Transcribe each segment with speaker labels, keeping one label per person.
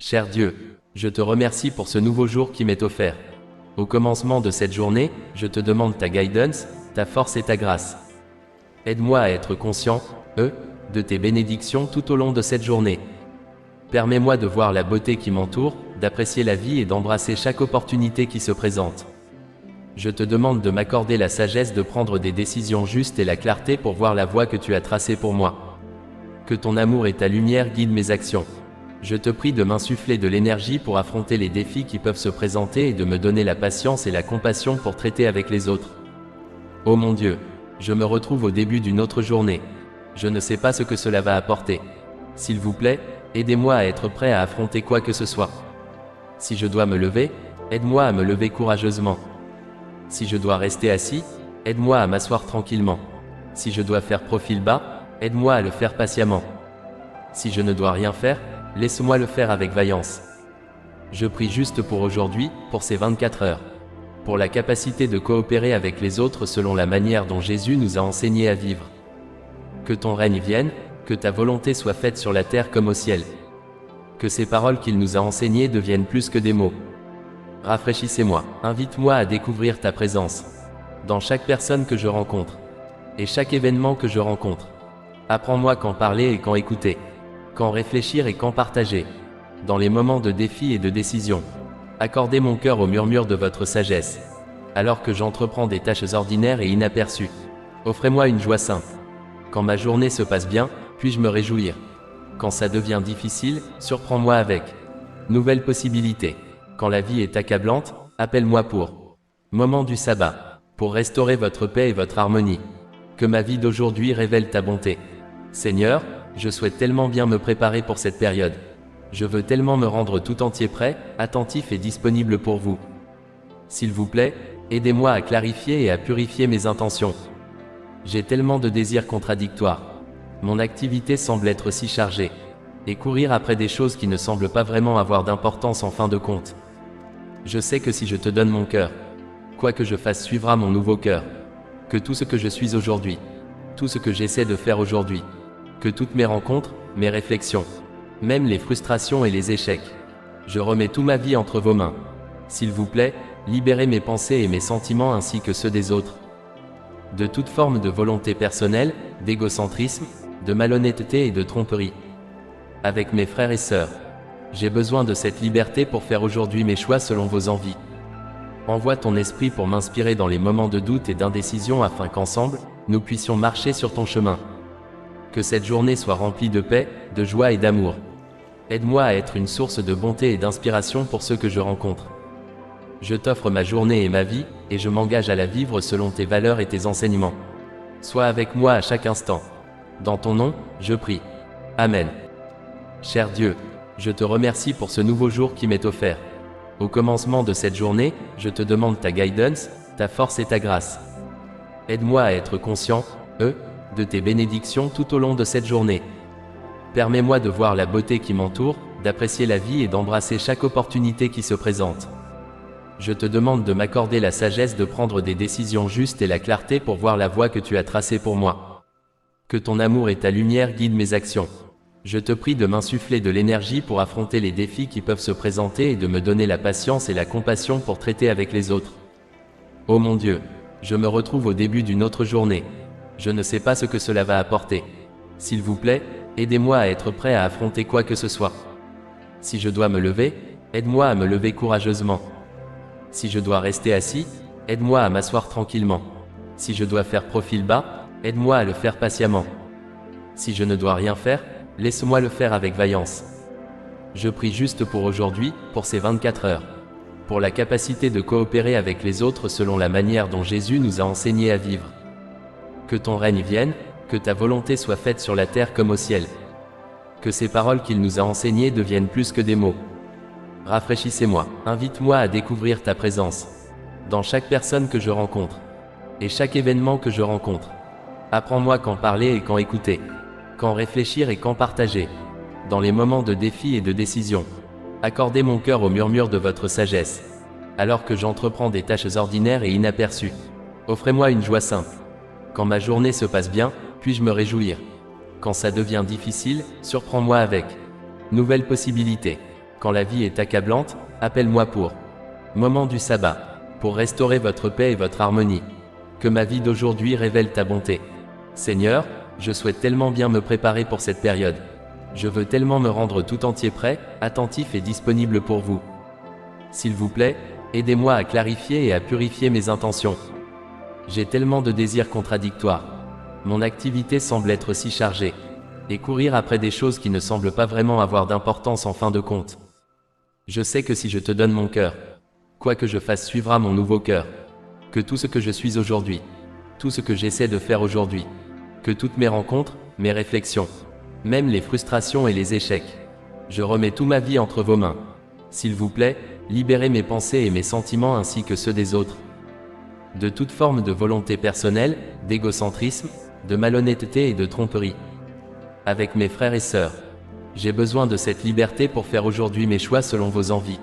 Speaker 1: Cher Dieu, je te remercie pour ce nouveau jour qui m'est offert. Au commencement de cette journée, je te demande ta guidance, ta force et ta grâce. Aide-moi à être conscient, de tes bénédictions tout au long de cette journée. Permets-moi de voir la beauté qui m'entoure, d'apprécier la vie et d'embrasser chaque opportunité qui se présente. Je te demande de m'accorder la sagesse de prendre des décisions justes et la clarté pour voir la voie que tu as tracée pour moi. Que ton amour et ta lumière guident mes actions. Je te prie de m'insuffler de l'énergie pour affronter les défis qui peuvent se présenter et de me donner la patience et la compassion pour traiter avec les autres. Ô mon Dieu, je me retrouve au début d'une autre journée. Je ne sais pas ce que cela va apporter. S'il vous plaît, aidez-moi à être prêt à affronter quoi que ce soit. Si je dois me lever, aide-moi à me lever courageusement. Si je dois rester assis, aide-moi à m'asseoir tranquillement. Si je dois faire profil bas, aide-moi à le faire patiemment. Si je ne dois rien faire, laisse-moi le faire avec vaillance. Je prie juste pour aujourd'hui, pour ces 24 heures. Pour la capacité de coopérer avec les autres selon la manière dont Jésus nous a enseigné à vivre. Que ton règne vienne, que ta volonté soit faite sur la terre comme au ciel. Que ces paroles qu'il nous a enseignées deviennent plus que des mots. Rafraîchissez-moi, invite-moi à découvrir ta présence. Dans chaque personne que je rencontre. Et chaque événement que je rencontre. Apprends-moi quand parler et quand écouter. Quand réfléchir et quand partager. Dans les moments de défi et de décision. Accordez mon cœur au murmure de votre sagesse. Alors que j'entreprends des tâches ordinaires et inaperçues. Offrez-moi une joie simple. Quand ma journée se passe bien, puis-je me réjouir. Quand ça devient difficile, surprends-moi avec. Nouvelles possibilités. Quand la vie est accablante, appelle-moi pour. Moment du sabbat. Pour restaurer votre paix et votre harmonie. Que ma vie d'aujourd'hui révèle ta bonté. Seigneur, je souhaite tellement bien me préparer pour cette période. Je veux tellement me rendre tout entier prêt, attentif et disponible pour vous. S'il vous plaît, aidez-moi à clarifier et à purifier mes intentions. J'ai tellement de désirs contradictoires. Mon activité semble être si chargée. Et courir après des choses qui ne semblent pas vraiment avoir d'importance en fin de compte. Je sais que si je te donne mon cœur, quoi que je fasse suivra mon nouveau cœur. Que tout ce que je suis aujourd'hui, tout ce que j'essaie de faire aujourd'hui, que toutes mes rencontres, mes réflexions, même les frustrations et les échecs, je remets toute ma vie entre vos mains. S'il vous plaît, libérez mes pensées et mes sentiments ainsi que ceux des autres. De toute forme de volonté personnelle, d'égocentrisme, de malhonnêteté et de tromperie. Avec mes frères et sœurs, j'ai besoin de cette liberté pour faire aujourd'hui mes choix selon vos envies. Envoie ton esprit pour m'inspirer dans les moments de doute et d'indécision afin qu'ensemble, nous puissions marcher sur ton chemin. Que cette journée soit remplie de paix, de joie et d'amour. Aide-moi à être une source de bonté et d'inspiration pour ceux que je rencontre. Je t'offre ma journée et ma vie, et je m'engage à la vivre selon tes valeurs et tes enseignements. Sois avec moi à chaque instant. Dans ton nom, je prie. Amen. Cher Dieu, je te remercie pour ce nouveau jour qui m'est offert. Au commencement de cette journée, je te demande ta guidance, ta force et ta grâce. Aide-moi à être conscient, de tes bénédictions tout au long de cette journée. Permets-moi de voir la beauté qui m'entoure, d'apprécier la vie et d'embrasser chaque opportunité qui se présente. Je te demande de m'accorder la sagesse de prendre des décisions justes et la clarté pour voir la voie que tu as tracée pour moi. Que ton amour et ta lumière guident mes actions. Je te prie de m'insuffler de l'énergie pour affronter les défis qui peuvent se présenter et de me donner la patience et la compassion pour traiter avec les autres. Ô mon Dieu, je me retrouve au début d'une autre journée. Je ne sais pas ce que cela va apporter. S'il vous plaît, aidez-moi à être prêt à affronter quoi que ce soit. Si je dois me lever, aide-moi à me lever courageusement. Si je dois rester assis, aide-moi à m'asseoir tranquillement. Si je dois faire profil bas, aide-moi à le faire patiemment. Si je ne dois rien faire, laisse-moi le faire avec vaillance. Je prie juste pour aujourd'hui, pour ces 24 heures. Pour la capacité de coopérer avec les autres selon la manière dont Jésus nous a enseigné à vivre. Que ton règne vienne, que ta volonté soit faite sur la terre comme au ciel. Que ces paroles qu'il nous a enseignées deviennent plus que des mots. Rafraîchissez-moi, invite-moi à découvrir ta présence. Dans chaque personne que je rencontre. Et chaque événement que je rencontre. Apprends-moi quand parler et quand écouter. Quand réfléchir et quand partager. Dans les moments de défi et de décision. Accordez mon cœur au murmure de votre sagesse. Alors que j'entreprends des tâches ordinaires et inaperçues. Offrez-moi une joie simple. Quand ma journée se passe bien, puis-je me réjouir. Quand ça devient difficile, surprends-moi avec. Nouvelles possibilités. Quand la vie est accablante, appelle-moi pour. Moment du sabbat. Pour restaurer votre paix et votre harmonie. Que ma vie d'aujourd'hui révèle ta bonté. Seigneur, je souhaite tellement bien me préparer pour cette période. Je veux tellement me rendre tout entier prêt, attentif et disponible pour vous. S'il vous plaît, aidez-moi à clarifier et à purifier mes intentions. J'ai tellement de désirs contradictoires. Mon activité semble être si chargée. Et courir après des choses qui ne semblent pas vraiment avoir d'importance en fin de compte. Je sais que si je te donne mon cœur, quoi que je fasse suivra mon nouveau cœur. Que tout ce que je suis aujourd'hui, tout ce que j'essaie de faire aujourd'hui, que toutes mes rencontres, mes réflexions, même les frustrations et les échecs, je remets toute ma vie entre vos mains. S'il vous plaît, libérez mes pensées et mes sentiments ainsi que ceux des autres. De toute forme de volonté personnelle, d'égocentrisme, de malhonnêteté et de tromperie. Avec mes frères et sœurs, j'ai besoin de cette liberté pour faire aujourd'hui mes choix selon vos envies.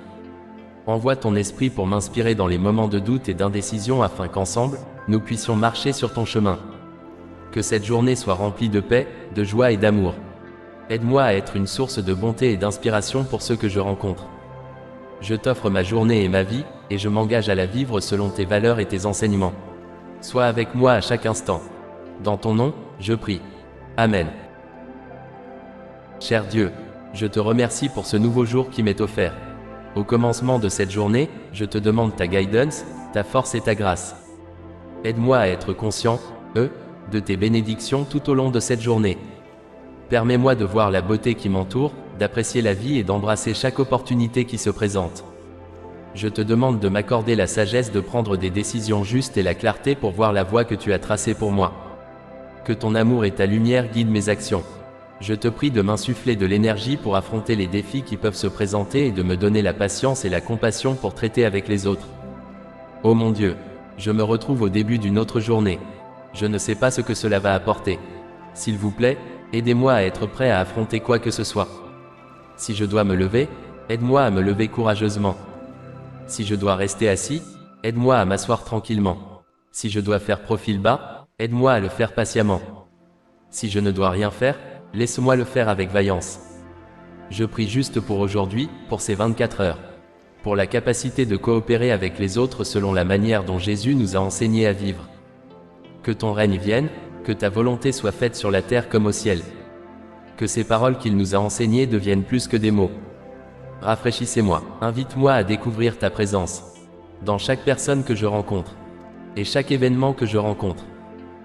Speaker 1: Envoie ton esprit pour m'inspirer dans les moments de doute et d'indécision afin qu'ensemble, nous puissions marcher sur ton chemin. Que cette journée soit remplie de paix, de joie et d'amour. Aide-moi à être une source de bonté et d'inspiration pour ceux que je rencontre. Je t'offre ma journée et ma vie, et je m'engage à la vivre selon tes valeurs et tes enseignements. Sois avec moi à chaque instant. Dans ton nom, je prie. Amen. Cher Dieu, je te remercie pour ce nouveau jour qui m'est offert. Au commencement de cette journée, je te demande ta guidance, ta force et ta grâce. Aide-moi à être conscient, de tes bénédictions tout au long de cette journée. Permets-moi de voir la beauté qui m'entoure, d'apprécier la vie et d'embrasser chaque opportunité qui se présente. Je te demande de m'accorder la sagesse de prendre des décisions justes et la clarté pour voir la voie que tu as tracée pour moi. Que ton amour et ta lumière guident mes actions. Je te prie de m'insuffler de l'énergie pour affronter les défis qui peuvent se présenter et de me donner la patience et la compassion pour traiter avec les autres. Oh mon Dieu, je me retrouve au début d'une autre journée. Je ne sais pas ce que cela va apporter. S'il vous plaît, aidez-moi à être prêt à affronter quoi que ce soit. Si je dois me lever, aide-moi à me lever courageusement. Si je dois rester assis, aide-moi à m'asseoir tranquillement. Si je dois faire profil bas, aide-moi à le faire patiemment. Si je ne dois rien faire, laisse-moi le faire avec vaillance. Je prie juste pour aujourd'hui, pour ces 24 heures. Pour la capacité de coopérer avec les autres selon la manière dont Jésus nous a enseigné à vivre. Que ton règne vienne, que ta volonté soit faite sur la terre comme au ciel. Que ces paroles qu'il nous a enseignées deviennent plus que des mots. Rafraîchissez-moi, invite-moi à découvrir ta présence. Dans chaque personne que je rencontre. Et chaque événement que je rencontre.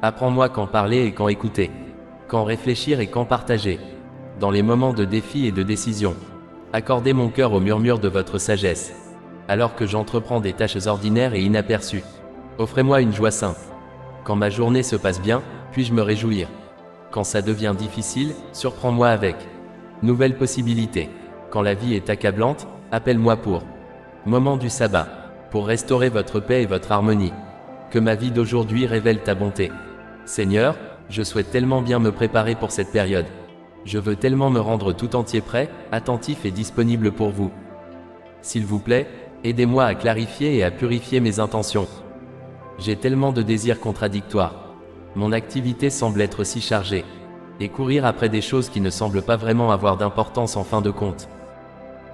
Speaker 1: Apprends-moi quand parler et quand écouter. Quand réfléchir et quand partager. Dans les moments de défi et de décision. Accordez mon cœur au murmure de votre sagesse. Alors que j'entreprends des tâches ordinaires et inaperçues. Offrez-moi une joie simple. Quand ma journée se passe bien, puis-je me réjouir. Quand ça devient difficile, surprends-moi avec. Nouvelle possibilité. Quand la vie est accablante, appelle-moi pour. Moment du sabbat. Pour restaurer votre paix et votre harmonie. Que ma vie d'aujourd'hui révèle ta bonté. Seigneur, je souhaite tellement bien me préparer pour cette période. Je veux tellement me rendre tout entier prêt, attentif et disponible pour vous. S'il vous plaît, aidez-moi à clarifier et à purifier mes intentions. J'ai tellement de désirs contradictoires. Mon activité semble être si chargée. Et courir après des choses qui ne semblent pas vraiment avoir d'importance en fin de compte.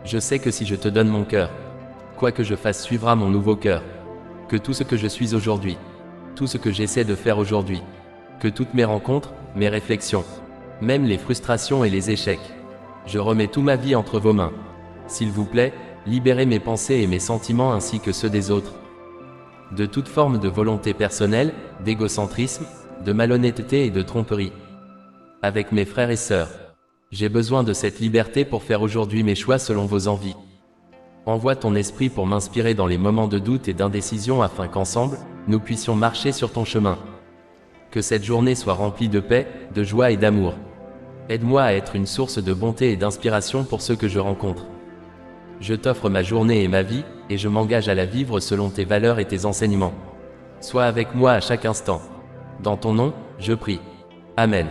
Speaker 1: Je sais que si je te donne mon cœur, quoi que je fasse suivra mon nouveau cœur. Que tout ce que je suis aujourd'hui, tout ce que j'essaie de faire aujourd'hui, que toutes mes rencontres, mes réflexions, même les frustrations et les échecs, je remets toute ma vie entre vos mains. S'il vous plaît, libérez mes pensées et mes sentiments ainsi que ceux des autres. De toute forme de volonté personnelle, d'égocentrisme, de malhonnêteté et de tromperie. Avec mes frères et sœurs, j'ai besoin de cette liberté pour faire aujourd'hui mes choix selon vos envies. Envoie ton esprit pour m'inspirer dans les moments de doute et d'indécision afin qu'ensemble, nous puissions marcher sur ton chemin. Que cette journée soit remplie de paix, de joie et d'amour. Aide-moi à être une source de bonté et d'inspiration pour ceux que je rencontre. Je t'offre ma journée et ma vie, et je m'engage à la vivre selon tes valeurs et tes enseignements. Sois avec moi à chaque instant. Dans ton nom, je prie. Amen.